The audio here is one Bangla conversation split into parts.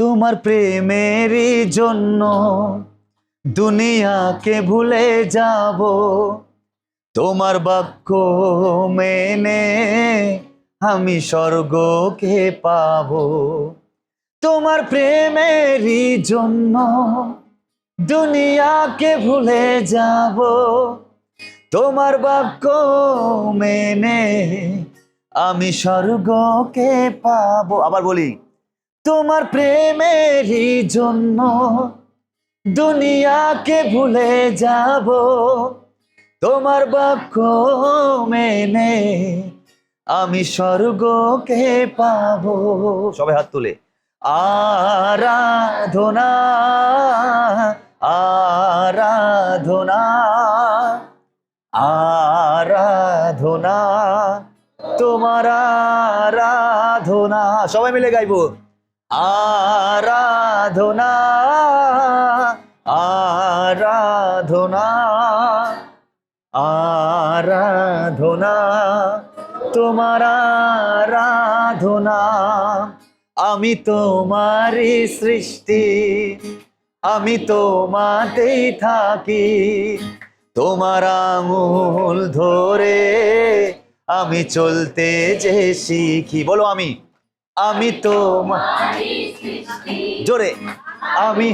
তোমার প্রেমেরই জন্য দুনিয়াকে ভুলে যাব, তোমার বাক্য মেনে আমি স্বর্গকে পাবো। তোমার প্রেমেরই জন্য দুনিয়াকে ভুলে যাব, তোমার বাক্য মেনে আমি স্বর্গকে পাবো। আবার বলি, তোমার প্রেমেরই জন্য দুনিয়াকে ভুলে যাব, তোমার বাক্য মেনে আমি স্বর্গকে পাবো। সবাই হাত তুলে আরাধনা আরাধনা আরাধনা, তোমার আরাধনা। সবাই মিলে গাইবো, আরাধনা আরাধনা আরাধনা, তোমার আরাধনা। আমি তোমারই সৃষ্টি, আমি তোমাতেই থাকি, তোমার আঙুল ধরে আমি চলতে যে শিখি। বলো, আমি তোমারই সৃষ্টি, জোরে, আমি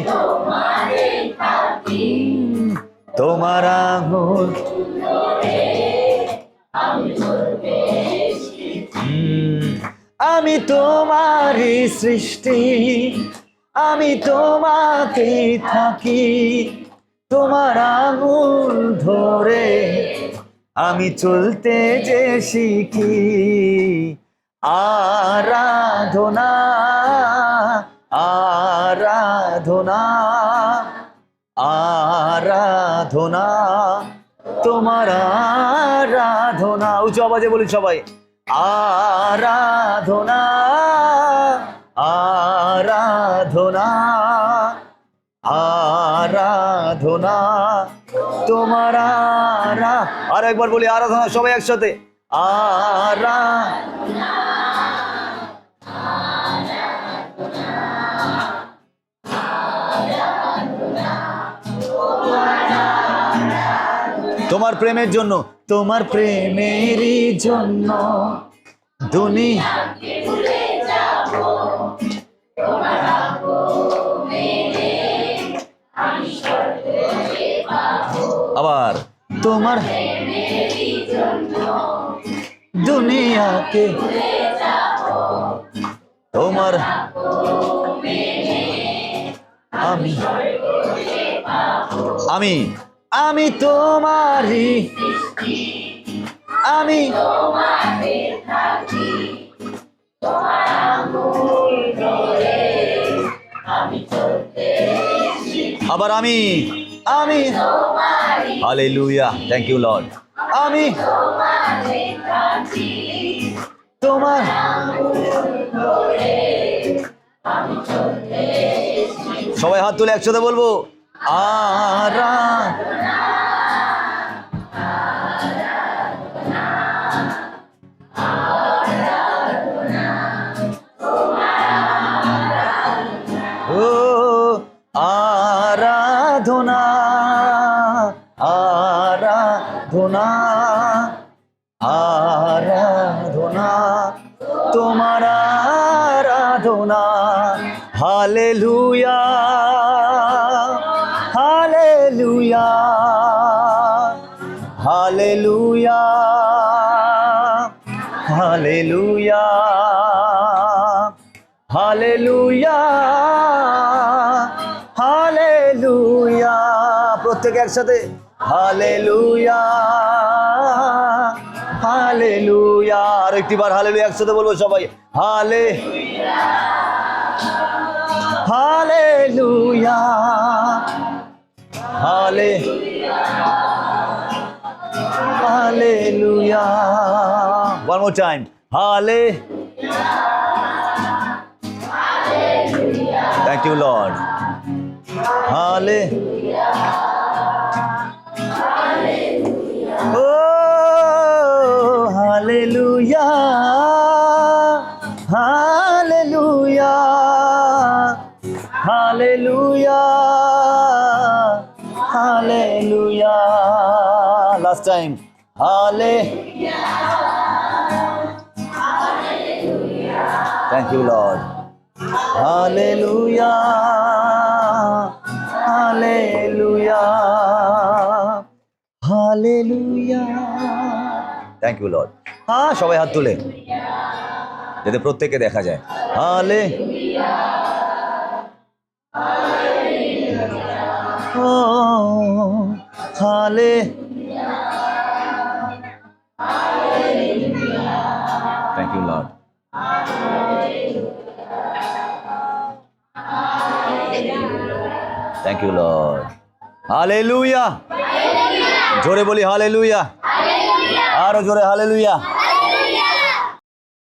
তোমার আঙুল ধরে আমি চলতে শিখি। আমি তোমারই সৃষ্টি, আমি তোমাতেই থাকি, তোমার আঙুল ধরে আমি চলতে যে শিখি। আরাধনা আরাধনা আরাধনা, তোমার আরাধনা। উচ্চ আওয়াজে বলি সবাই, আরাধনা আরাধনা আরাধনা, তোমার আর একবার বলি আরাধনা, সবাই একসাথে, আরাধনা। তোমার প্রেমের জন্য, তোমার প্রেমেরই জন্য দুনিয়াকে ভুলে যাব, তোমার বাক্য মেনে আমি স্বর্গকে পাবো। আবার, তোমার প্রেমেরই জন্য দুনিয়াকে ভুলে যাব, তোমার বাক্য মেনে আমি স্বর্গকে পাবো। আমি তোমারই সৃষ্টি, আমি তোমাতে থাকি, তোমার আঙুল ধরে আমি চলতে শিখি। আবার আমি তোমারই, হালেলুয়া, থ্যাংক ইউ লর্ড। আমি তোমাতে থাকি, তোমার আঙুল ধরে আমি চলতে শিখি। সবাই হাত তুলে একসাথে বলবো, আরাধনা আরাধনা আরাধনা, ও আরাধনা আরাধনা আরাধনা, তোমার আরাধনা। Hallelujah hallelujah hallelujah hallelujah hallelujah hallelujah, প্রত্যেকে একসাথে, হালেলুয়া হালেলুয়া। আর একটিবার হালেলুয়া একসাথে বলবো সবাই, hallelujah hallelujah. One more time, thank you Lord, oh hallelujah hallelujah Hallelujah. Hallelujah. Last time. Hallelujah. Thank you, Lord. Hallelujah. Hallelujah. Hallelujah. Thank you, Lord. হ্যাঁ, সবাই হাত তুলে যাতে প্রত্যেককে দেখা যায়। হালে ও হালে thank you lord. Thank you lord. Hallelujah. জোরে বলি হালেলুয়া। আরো জোরে হালেলুয়া।